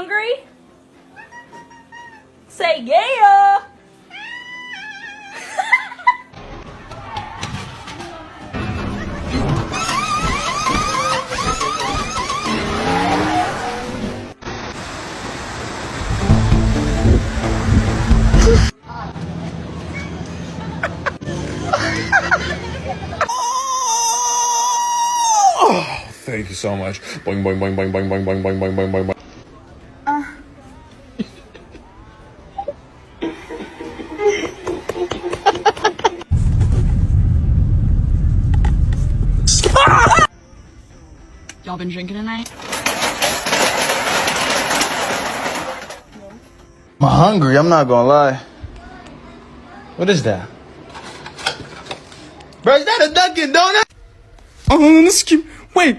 hungry? Say yeah. Oh, thank you so much. Boing, boing, boing, boing, boing, boing, boing, boing, boing, boing, boing, boing. Y'all been drinking tonight? I'm hungry, I'm not gonna lie. What is that? Bro, is that a Dunkin' Donut? Ananı sikeyim. Wait.